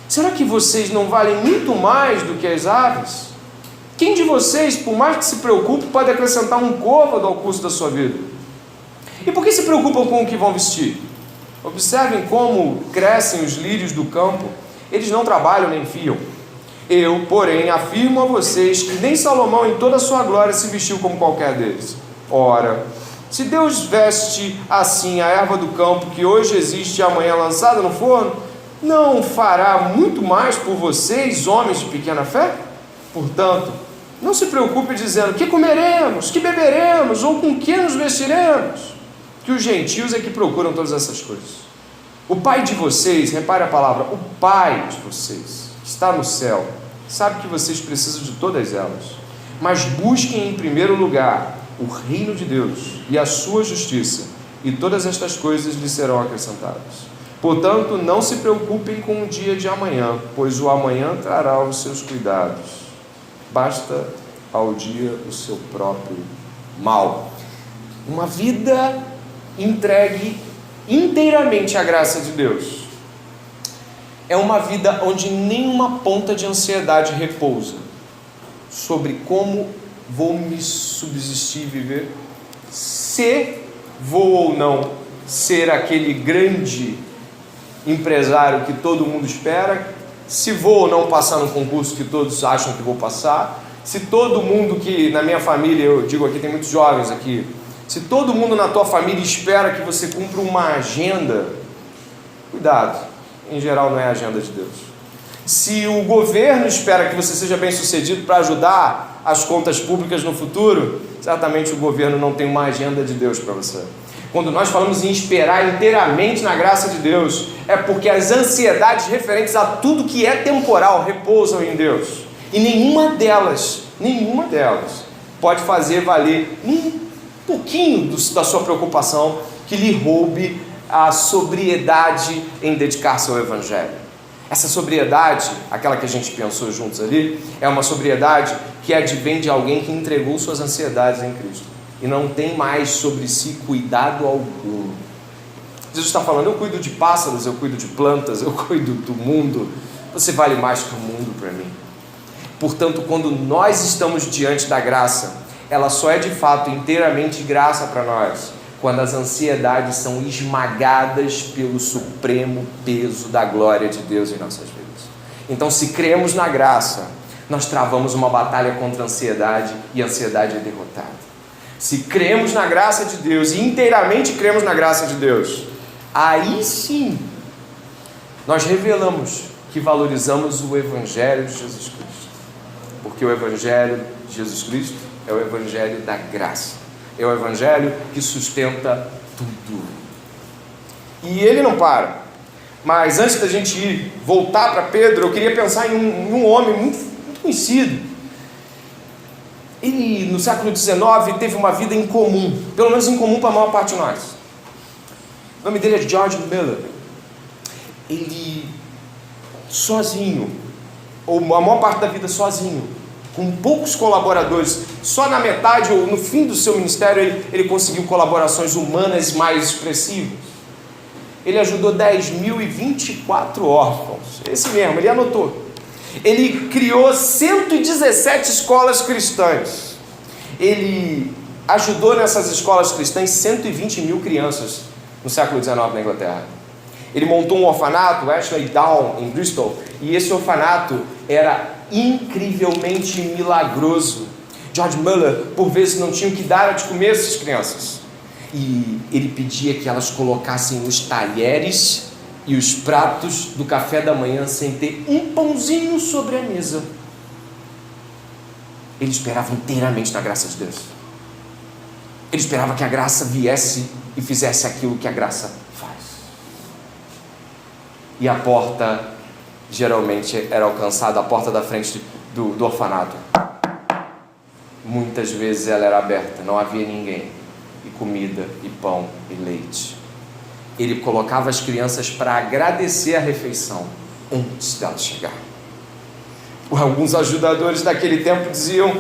Será que vocês não valem muito mais do que as aves? Quem de vocês, por mais que se preocupe, pode acrescentar um côvado ao curso da sua vida? E por que se preocupam com o que vão vestir? Observem como crescem os lírios do campo. Eles não trabalham nem fiam. Eu, porém, afirmo a vocês que nem Salomão em toda a sua glória se vestiu como qualquer deles. Ora, se Deus veste assim a erva do campo, que hoje existe e amanhã lançada no forno, não fará muito mais por vocês, homens de pequena fé? Portanto, não se preocupe dizendo: que comeremos, que beberemos, ou com que nos vestiremos? Que os gentios é que procuram todas essas coisas. O Pai de vocês, repare a palavra, o Pai de vocês, que está no céu, sabe que vocês precisam de todas elas. Mas busquem em primeiro lugar o reino de Deus e a sua justiça, e todas estas coisas lhes serão acrescentadas. Portanto, não se preocupem com o dia de amanhã, pois o amanhã trará os seus cuidados. Basta ao dia o seu próprio mal. Uma vida entregue inteiramente à graça de Deus é uma vida onde nenhuma ponta de ansiedade repousa sobre como vou me subsistir e viver, se vou ou não ser aquele grande empresário que todo mundo espera, se vou ou não passar no concurso que todos acham que vou passar, se todo mundo que na minha família, eu digo aqui, tem muitos jovens aqui, se todo mundo na tua família espera que você cumpra uma agenda, cuidado, em geral não é a agenda de Deus. Se o governo espera que você seja bem sucedido para ajudar as contas públicas no futuro, certamente o governo não tem uma agenda de Deus para você. Quando nós falamos em esperar inteiramente na graça de Deus, é porque as ansiedades referentes a tudo que é temporal repousam em Deus. E nenhuma delas pode fazer valer um pouquinho da sua preocupação que lhe roube a sobriedade em dedicar-se ao Evangelho. Essa sobriedade, aquela que a gente pensou juntos ali, é uma sobriedade que advém de alguém que entregou suas ansiedades em Cristo e não tem mais sobre si cuidado algum. Jesus está falando: eu cuido de pássaros, eu cuido de plantas, eu cuido do mundo, você vale mais que o mundo para mim. Portanto, quando nós estamos diante da graça, ela só é de fato inteiramente graça para nós quando as ansiedades são esmagadas pelo supremo peso da glória de Deus em nossas vidas. Então, se cremos na graça, nós travamos uma batalha contra a ansiedade e a ansiedade é derrotada. Se cremos na graça de Deus e inteiramente cremos na graça de Deus, aí sim nós revelamos que valorizamos o Evangelho de Jesus Cristo, porque o Evangelho de Jesus Cristo é o Evangelho da graça, é o Evangelho que sustenta tudo. E ele não para. Mas antes da gente voltar para Pedro, eu queria pensar em um homem muito conhecido. Ele, no século XIX, teve uma vida incomum, pelo menos incomum para a maior parte de nós. O nome dele é George Miller. Ele, sozinho, ou a maior parte da vida sozinho, com poucos colaboradores, só na metade ou no fim do seu ministério ele conseguiu colaborações humanas mais expressivas. Ele ajudou 10.024 órfãos, esse mesmo, ele anotou. Ele criou 117 escolas cristãs. Ele ajudou nessas escolas cristãs 120 mil crianças no século XIX na Inglaterra. Ele montou um orfanato, Ashley Down, em Bristol, e esse orfanato era incrivelmente milagroso. George Muller, por vezes, não tinha o que dar de comer a essas crianças. E ele pedia que elas colocassem os talheres e os pratos do café da manhã sem ter um pãozinho sobre a mesa. Ele esperava inteiramente na graça de Deus. Ele esperava que a graça viesse e fizesse aquilo que a graça faz. E a porta, geralmente, era alcançada, a porta da frente do orfanato. muitas vezes ela era aberta, não havia ninguém, e comida, e pão, e leite. Ele colocava as crianças para agradecer a refeição antes dela chegar. Alguns ajudadores daquele tempo diziam: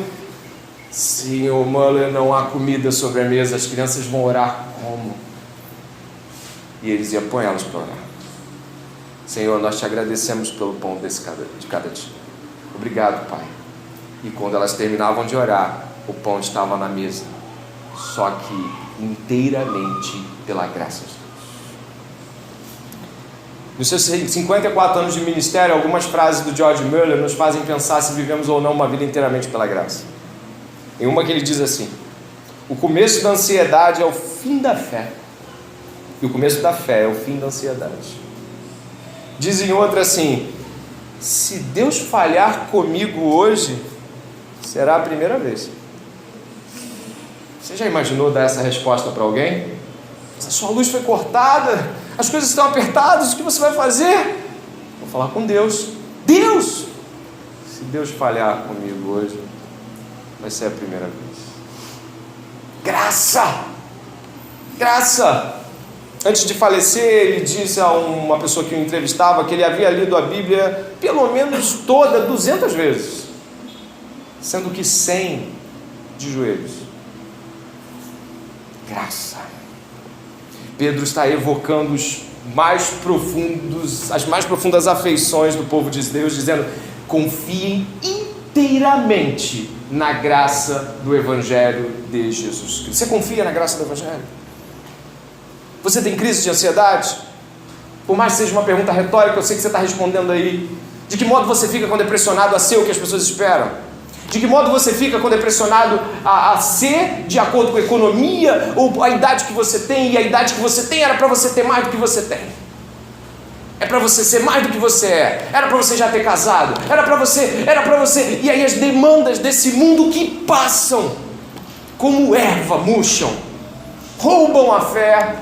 Senhor Muller, não há comida sobre a mesa, as crianças vão orar como? E eles iam põe elas para orar. Senhor, nós te agradecemos pelo pão de cada dia. Obrigado, Pai. E quando elas terminavam de orar, o pão estava na mesa, só que inteiramente pela graça de Deus. Nos seus 54 anos de ministério, algumas frases do George Muller nos fazem pensar se vivemos ou não uma vida inteiramente pela graça. Em uma que ele diz assim: o começo da ansiedade é o fim da fé, e o começo da fé é o fim da ansiedade. Diz em outra assim: se Deus falhar comigo hoje, será a primeira vez. Você já imaginou dar essa resposta para alguém? A sua luz foi cortada, as coisas estão apertadas, o que você vai fazer? Vou falar com Deus. Deus! Se Deus falhar comigo hoje, vai ser a primeira vez. Graça! Graça! Antes de falecer, ele disse a uma pessoa que o entrevistava que ele havia lido a Bíblia pelo menos toda 200 vezes, sendo que 100 de joelhos. Graça. Pedro está evocando as mais profundas afeições do povo de Deus, dizendo: confiem inteiramente na graça do Evangelho de Jesus Cristo. Você confia na graça do Evangelho? Você tem crise de ansiedade? Por mais que seja uma pergunta retórica, eu sei que você está respondendo aí. De que modo você fica quando é pressionado a ser o que as pessoas esperam? De que modo você fica quando é pressionado a ser de acordo com a economia ou a idade que você tem, e a idade que você tem era para você ter mais do que você tem? É para você ser mais do que você é. Era para você já ter casado. Era para você. E aí as demandas desse mundo que passam como erva murcham, roubam a fé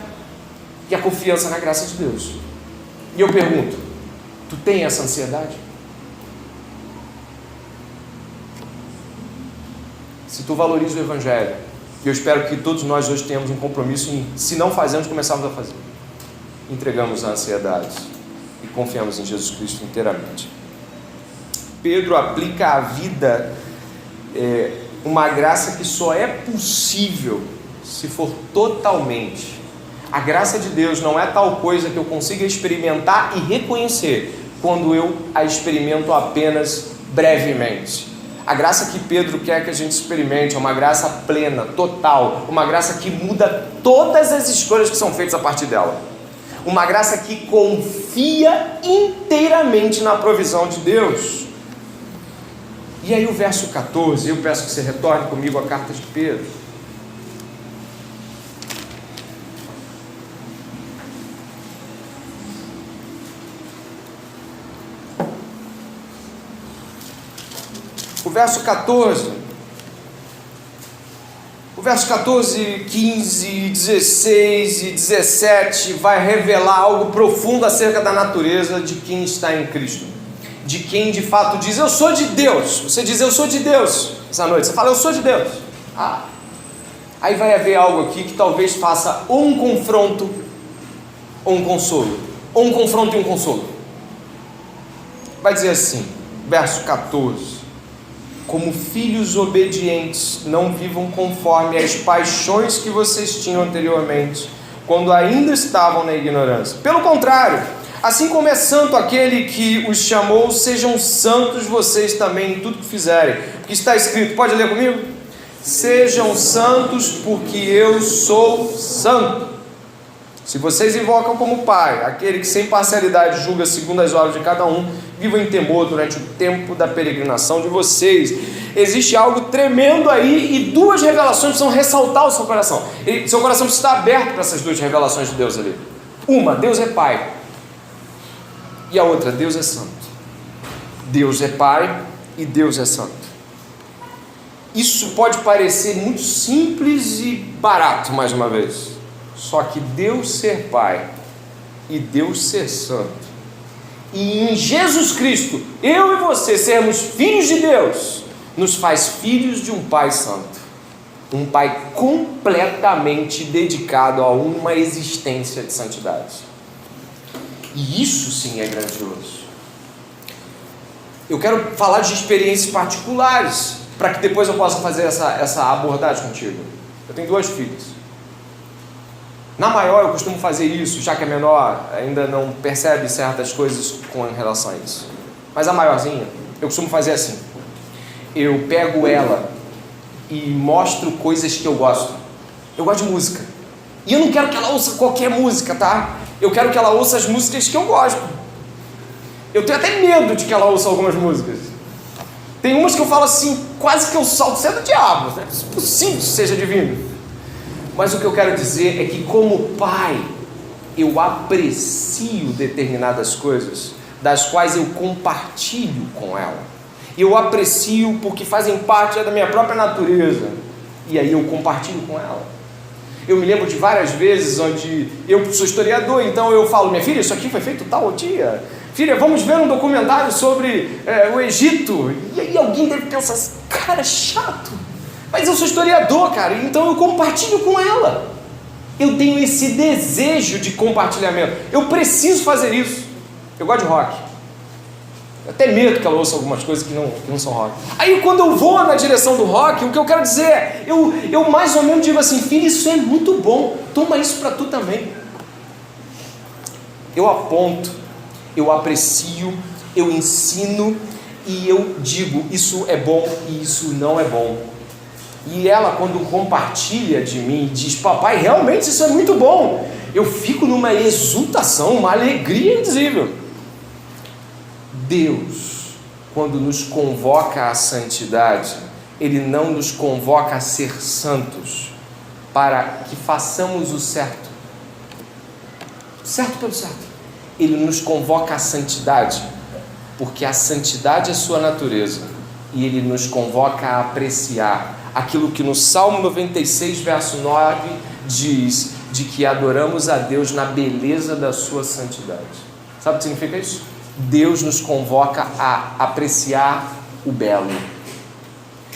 e a confiança na graça de Deus. E eu pergunto: tu tem essa ansiedade? Se tu valoriza o Evangelho, e eu espero que todos nós hoje tenhamos um compromisso em, se não fazemos, começarmos a fazer. Entregamos a ansiedade e confiamos em Jesus Cristo inteiramente. Pedro aplica à vida uma graça que só é possível se for totalmente. A graça de Deus não é tal coisa que eu consiga experimentar e reconhecer quando eu a experimento apenas brevemente. A graça que Pedro quer que a gente experimente é uma graça plena, total, uma graça que muda todas as escolhas que são feitas a partir dela. Uma graça que confia inteiramente na provisão de Deus. E aí o verso 14, eu peço que você retorne comigo à carta de Pedro. O verso 14, 15, 16 e 17 vai revelar algo profundo acerca da natureza de quem está em Cristo, de quem de fato diz: eu sou de Deus. Você diz: eu sou de Deus essa noite, você fala: eu sou de Deus. Aí vai haver algo aqui que talvez faça ou um confronto ou um consolo, ou um confronto e um consolo. Vai dizer assim, verso 14: como filhos obedientes, não vivam conforme as paixões que vocês tinham anteriormente, quando ainda estavam na ignorância. Pelo contrário, assim como é santo aquele que os chamou, sejam santos vocês também em tudo que fizerem. Porque está escrito, pode ler comigo? Sejam santos porque eu sou santo. Se vocês invocam como Pai aquele que sem parcialidade julga segundo as obras de cada um, vivam em temor durante o tempo da peregrinação de vocês. Existe algo tremendo aí e duas revelações precisam ressaltar o seu coração. E seu coração precisa estar aberto para essas duas revelações de Deus ali. Uma, Deus é Pai. E a outra, Deus é santo. Deus é Pai e Deus é santo. Isso pode parecer muito simples e barato, mais uma vez. Só que Deus ser Pai e Deus ser santo, e em Jesus Cristo, eu e você sermos filhos de Deus, nos faz filhos de um Pai Santo, um Pai completamente dedicado a uma existência de santidade. E isso sim é grandioso. Eu quero falar de experiências particulares, para que depois eu possa fazer essa abordagem contigo. Eu tenho 2 filhas. Na maior eu costumo fazer isso, já que a menor ainda não percebe certas coisas com relação a isso. Mas a maiorzinha, eu costumo fazer assim. Eu pego ela e mostro coisas que eu gosto. Eu gosto de música. E eu não quero que ela ouça qualquer música, tá? Eu quero que ela ouça as músicas que eu gosto. Eu tenho até medo de que ela ouça algumas músicas. Tem umas que eu falo assim, quase que eu salto, você é do diabo, né? É possível que seja divino. Mas o que eu quero dizer é que, como pai, eu aprecio determinadas coisas, das quais eu compartilho com ela. Eu aprecio porque fazem parte da minha própria natureza. E aí eu compartilho com ela. Eu me lembro de várias vezes onde eu sou historiador, então eu falo, minha filha, isso aqui foi feito tal dia. Filha, vamos ver um documentário sobre o Egito. E aí alguém deve pensar assim, cara, chato. Mas eu sou historiador, cara, então eu compartilho com ela. Eu tenho esse desejo de compartilhamento. Eu preciso fazer isso. Eu gosto de rock. Eu até medo que ela ouça algumas coisas que não são rock. Aí quando eu vou na direção do rock, o que eu quero dizer é, eu mais ou menos digo assim, filho, isso é muito bom. Toma isso para tu também. Eu aponto, eu aprecio, eu ensino e eu digo, isso é bom e isso não é bom. E ela, quando compartilha de mim, diz, papai, realmente isso é muito bom. Eu fico numa exultação, uma alegria indizível. Deus, quando nos convoca à santidade, Ele não nos convoca a ser santos para que façamos o certo. Certo pelo certo. Ele nos convoca à santidade, porque a santidade é sua natureza. E Ele nos convoca a apreciar aquilo que no Salmo 96, verso 9, diz, de que adoramos a Deus na beleza da sua santidade. Sabe o que significa isso? Deus nos convoca a apreciar o belo.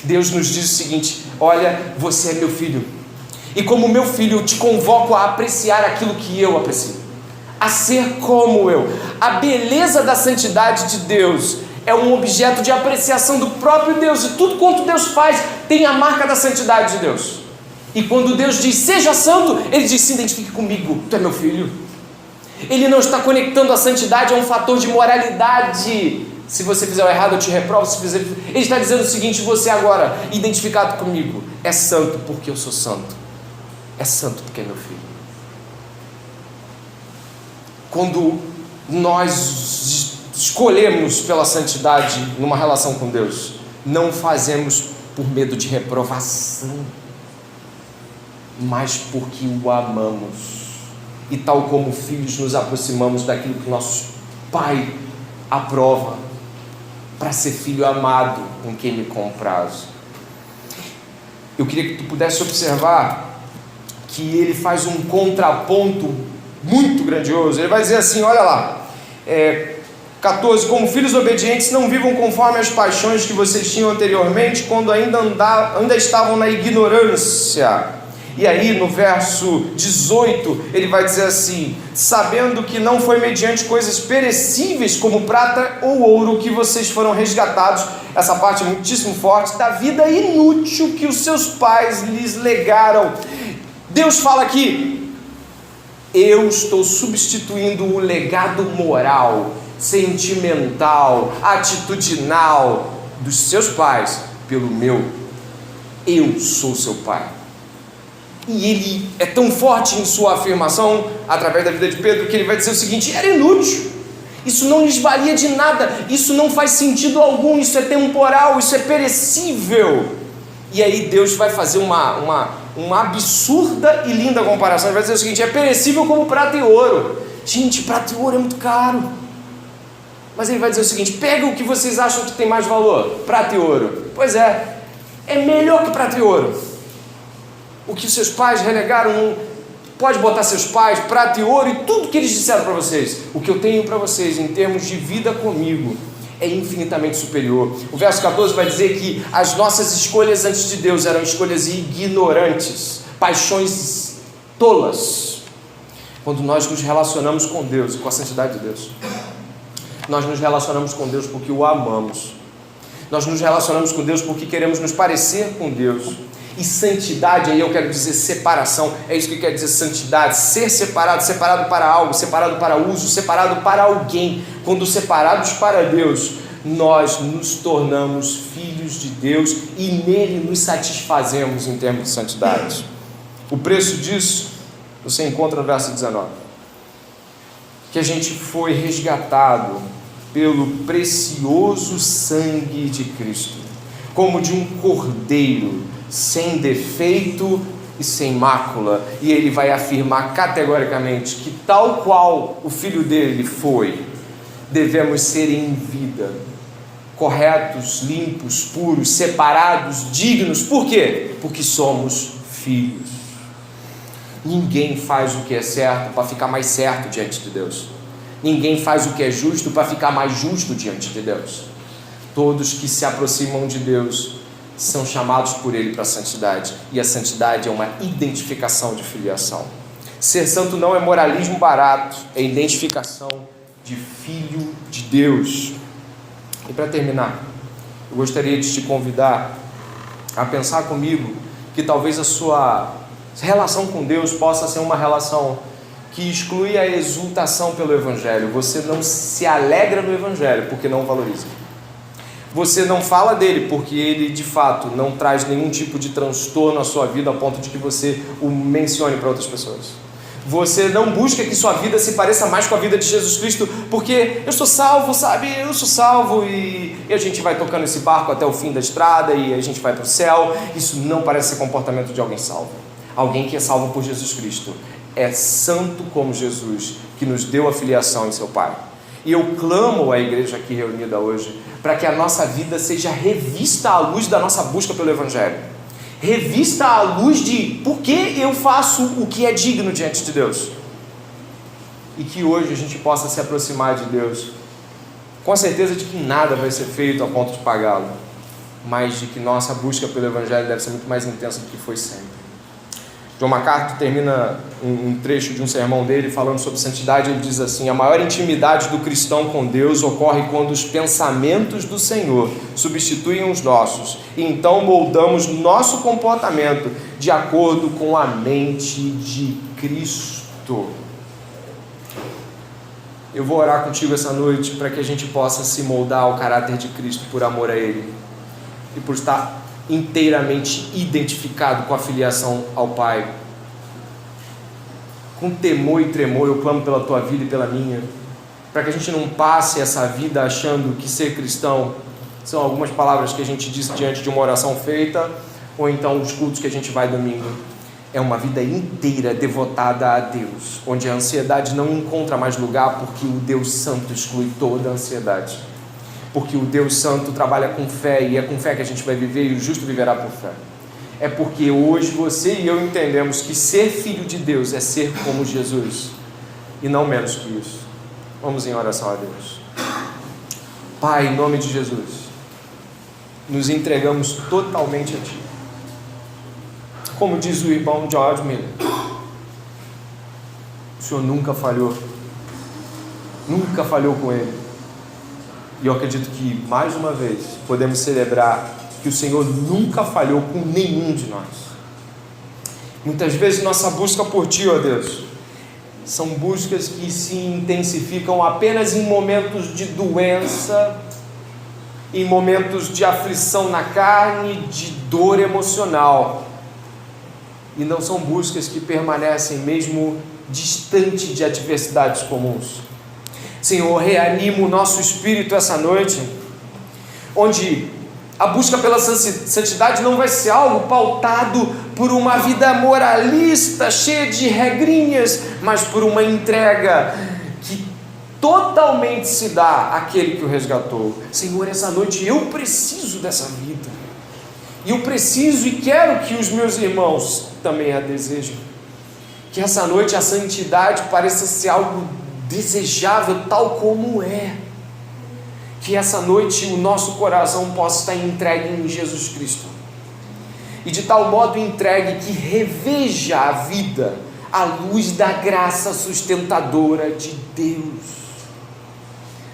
Deus nos diz o seguinte, olha, você é meu filho, e como meu filho eu te convoco a apreciar aquilo que eu aprecio, a ser como eu. A beleza da santidade de Deus é um objeto de apreciação do próprio Deus, e tudo quanto Deus faz tem a marca da santidade de Deus. E quando Deus diz, seja santo, Ele diz, se identifique comigo, tu é meu filho. Ele não está conectando a santidade a um fator de moralidade. Se você fizer o errado, eu te reprovo. Ele está dizendo o seguinte, você agora, identificado comigo, é santo porque eu sou santo. É santo porque é meu filho. Quando nós escolhemos pela santidade numa relação com Deus, não fazemos por medo de reprovação, mas porque o amamos. E tal como filhos nos aproximamos daquilo que nosso Pai aprova, para ser filho amado com quem me compraz. Eu queria que tu pudesse observar que ele faz um contraponto muito grandioso. Ele vai dizer assim, olha lá, 14, como filhos obedientes, não vivam conforme as paixões que vocês tinham anteriormente, quando ainda estavam na ignorância. E aí no verso 18 ele vai dizer assim, sabendo que não foi mediante coisas perecíveis como prata ou ouro que vocês foram resgatados, essa parte é muitíssimo forte, da vida inútil que os seus pais lhes legaram. Deus fala aqui, eu estou substituindo o legado moral, sentimental, atitudinal dos seus pais pelo meu. Eu sou seu pai. E ele é tão forte em sua afirmação, através da vida de Pedro, que ele vai dizer o seguinte, era inútil, isso não lhes valia de nada, isso não faz sentido algum, isso é temporal, isso é perecível. E aí Deus vai fazer uma absurda e linda comparação, ele vai dizer o seguinte, é perecível como prata e ouro. Gente, prata e ouro é muito caro. Mas ele vai dizer o seguinte, pega o que vocês acham que tem mais valor, prata e ouro. Pois é melhor que prata e ouro. O que seus pais relegaram, pode botar seus pais, prata e ouro e tudo que eles disseram para vocês. O que eu tenho para vocês em termos de vida comigo é infinitamente superior. O verso 14 vai dizer que as nossas escolhas antes de Deus eram escolhas ignorantes, paixões tolas. Quando nós nos relacionamos com Deus e com a santidade de Deus, nós nos relacionamos com Deus porque o amamos. Nós nos relacionamos com Deus porque queremos nos parecer com Deus. E santidade, aí eu quero dizer separação, é isso que quer dizer santidade, ser separado, separado para algo, separado para uso, separado para alguém. Quando separados para Deus, nós nos tornamos filhos de Deus e nele nos satisfazemos em termos de santidade. O preço disso você encontra no verso 19, que a gente foi resgatado pelo precioso sangue de Cristo, como de um cordeiro, sem defeito e sem mácula. E ele vai afirmar categoricamente que tal qual o filho dele foi, devemos ser em vida, corretos, limpos, puros, separados, dignos. Por quê? Porque somos filhos. Ninguém faz o que é certo para ficar mais certo diante de Deus. Ninguém faz o que é justo para ficar mais justo diante de Deus. Todos que se aproximam de Deus são chamados por Ele para a santidade, e a santidade é uma identificação de filiação. Ser santo não é moralismo barato, é identificação de filho de Deus. E para terminar, eu gostaria de te convidar a pensar comigo que talvez a sua relação com Deus possa ser uma relação que exclui a exultação pelo Evangelho. Você não se alegra no Evangelho porque não o valoriza. Você não fala dele porque ele de fato não traz nenhum tipo de transtorno à sua vida a ponto de que você o mencione para outras pessoas. Você não busca que sua vida se pareça mais com a vida de Jesus Cristo porque eu sou salvo, sabe? Eu sou salvo e a gente vai tocando esse barco até o fim da estrada e a gente vai para o céu. Isso não parece ser comportamento de alguém salvo. Alguém que é salvo por Jesus Cristo é santo como Jesus, que nos deu a filiação em seu Pai. E eu clamo à igreja aqui reunida hoje para que a nossa vida seja revista à luz da nossa busca pelo Evangelho, revista à luz de por que eu faço o que é digno diante de Deus, e que hoje a gente possa se aproximar de Deus com a certeza de que nada vai ser feito a ponto de pagá-lo, mas de que nossa busca pelo Evangelho deve ser muito mais intensa do que foi sempre. John MacArthur termina um trecho de um sermão dele falando sobre santidade. Ele diz assim: a maior intimidade do cristão com Deus ocorre quando os pensamentos do Senhor substituem os nossos, e então moldamos nosso comportamento de acordo com a mente de Cristo. Eu vou orar contigo essa noite para que a gente possa se moldar ao caráter de Cristo por amor a Ele e por estar inteiramente identificado com a filiação ao Pai. Com temor e tremor eu clamo pela tua vida e pela minha, para que a gente não passe essa vida achando que ser cristão são algumas palavras que a gente diz diante de uma oração feita, ou então os cultos que a gente vai domingo. É uma vida inteira devotada a Deus, onde a ansiedade não encontra mais lugar, porque o Deus Santo exclui toda a ansiedade. Porque o Deus Santo trabalha com fé, e é com fé que a gente vai viver, e o justo viverá por fé. É porque hoje você e eu entendemos que ser filho de Deus é ser como Jesus, e não menos que isso. Vamos em oração a Deus. Pai, em nome de Jesus, nos entregamos totalmente a Ti. Como diz o irmão George Miller, o Senhor nunca falhou com Ele. E eu acredito que, mais uma vez, podemos celebrar que o Senhor nunca falhou com nenhum de nós. Muitas vezes nossa busca por Ti, ó Deus, são buscas que se intensificam apenas em momentos de doença, em momentos de aflição na carne, de dor emocional. E não são buscas que permanecem mesmo distante de adversidades comuns. Senhor, reanima o nosso espírito essa noite, onde a busca pela santidade não vai ser algo pautado por uma vida moralista, cheia de regrinhas, mas por uma entrega que totalmente se dá àquele que o resgatou. Senhor, essa noite eu preciso dessa vida, e eu preciso e quero que os meus irmãos também a desejem. Que essa noite a santidade pareça ser algo desejável tal como é. que essa noite o nosso coração possa estar entregue em Jesus Cristo, e de tal modo entregue que reveja a vida à luz da graça sustentadora de Deus.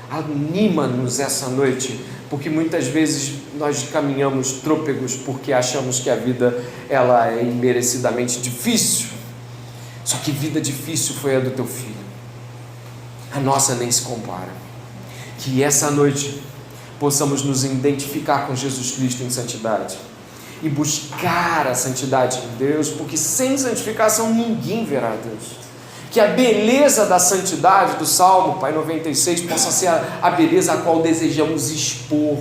Anima-nos essa noite, porque muitas vezes nós caminhamos trôpegos porque achamos que a vida ela é imerecidamente difícil. Só que vida difícil foi a do teu filho, a nossa nem se compara. Que essa noite possamos nos identificar com Jesus Cristo em santidade e buscar a santidade de Deus, porque sem santificação ninguém verá a Deus. Que a beleza da santidade do Salmo, Pai 96, possa ser a beleza a qual desejamos expor.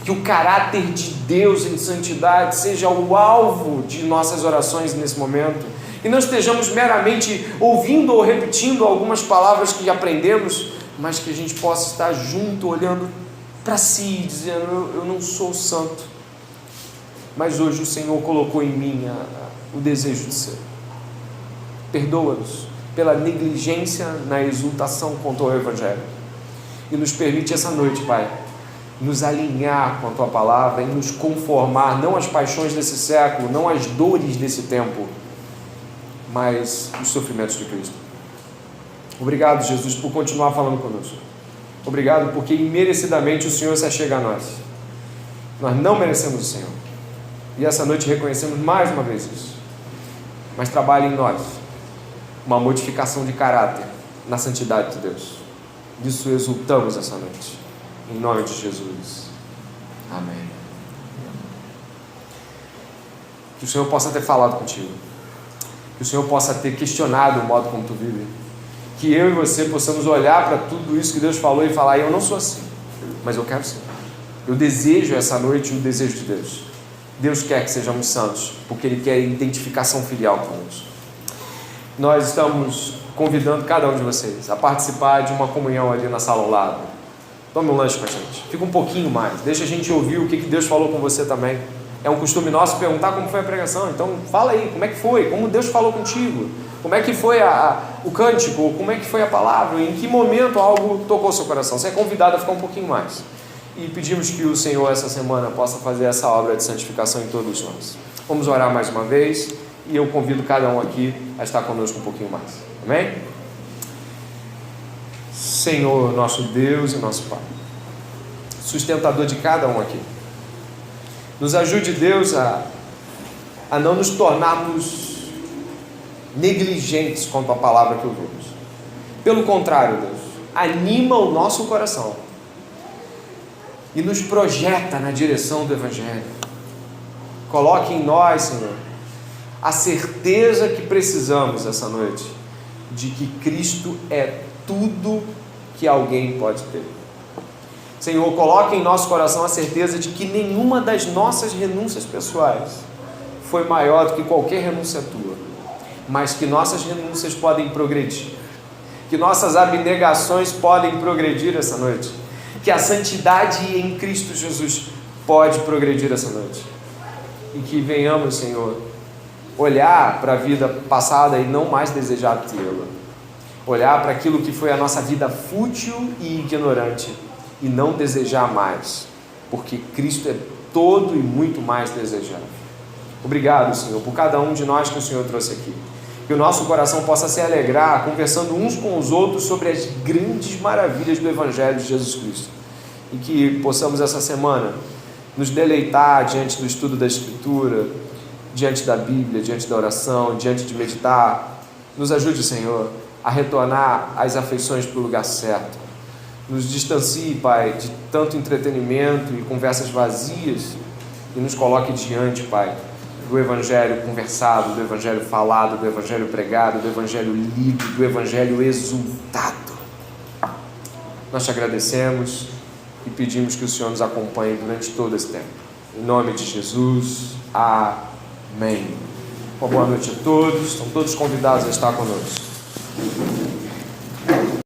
Que o caráter de Deus em santidade seja o alvo de nossas orações nesse momento. E não estejamos meramente ouvindo ou repetindo algumas palavras que aprendemos, mas que a gente possa estar junto, olhando para si, dizendo: eu não sou santo, mas hoje o Senhor colocou em mim o desejo de ser. Perdoa-nos pela negligência na exultação contra o Evangelho, e nos permite essa noite, Pai, nos alinhar com a Tua Palavra e nos conformar, não às paixões desse século, não às dores desse tempo, mas os sofrimentos de Cristo. Obrigado, Jesus, por continuar falando conosco. Obrigado porque imerecidamente o Senhor se achega a nós. Nós não merecemos o Senhor, e essa noite reconhecemos mais uma vez isso. Mas trabalhe em nós uma modificação de caráter na santidade de Deus. Disso exultamos essa noite, em nome de Jesus. Amém. Que o Senhor possa ter falado contigo, que o Senhor possa ter questionado o modo como tu vive, que eu e você possamos olhar para tudo isso que Deus falou e falar: eu não sou assim, mas eu quero ser. Eu desejo essa noite o desejo de Deus. Deus quer que sejamos santos, porque Ele quer identificação filial conosco. Nós estamos convidando cada um de vocês a participar de uma comunhão ali na sala ao lado. Tome um lanche com a gente, fica um pouquinho mais, deixa a gente ouvir o que Deus falou com você também. É um costume nosso perguntar como foi a pregação, então fala aí, como é que foi, como Deus falou contigo, como é que foi o cântico, como é que foi a palavra, em que momento algo tocou seu coração. Você é convidado a ficar um pouquinho mais, e pedimos que o Senhor essa semana possa fazer essa obra de santificação em todos nós. Vamos orar mais uma vez, e eu convido cada um aqui a estar conosco um pouquinho mais. Amém? Senhor, nosso Deus e nosso Pai, sustentador de cada um aqui, nos ajude, Deus, a não nos tornarmos negligentes quanto à palavra que ouvimos. Pelo contrário, Deus, anima o nosso coração e nos projeta na direção do Evangelho. Coloque em nós, Senhor, a certeza que precisamos essa noite, de que Cristo é tudo que alguém pode ter. Senhor, coloque em nosso coração a certeza de que nenhuma das nossas renúncias pessoais foi maior do que qualquer renúncia tua, mas que nossas renúncias podem progredir, que nossas abnegações podem progredir essa noite, que a santidade em Cristo Jesus pode progredir essa noite, e que venhamos, Senhor, olhar para a vida passada e não mais desejar tê-la, olhar para aquilo que foi a nossa vida fútil e ignorante e não desejar mais, porque Cristo é todo e muito mais desejável. Obrigado, Senhor, por cada um de nós que o Senhor trouxe aqui, que o nosso coração possa se alegrar conversando uns com os outros sobre as grandes maravilhas do Evangelho de Jesus Cristo, e que possamos essa semana nos deleitar diante do estudo da Escritura, diante da Bíblia, diante da oração, diante de meditar. Nos ajude, Senhor, a retornar às afeições para o lugar certo. Nos distancie, Pai, de tanto entretenimento e conversas vazias, e nos coloque diante, Pai, do Evangelho conversado, do Evangelho falado, do Evangelho pregado, do Evangelho lido, do Evangelho exultado. Nós te agradecemos e pedimos que o Senhor nos acompanhe durante todo esse tempo. Em nome de Jesus, amém. Uma boa noite a todos, estão todos convidados a estar conosco.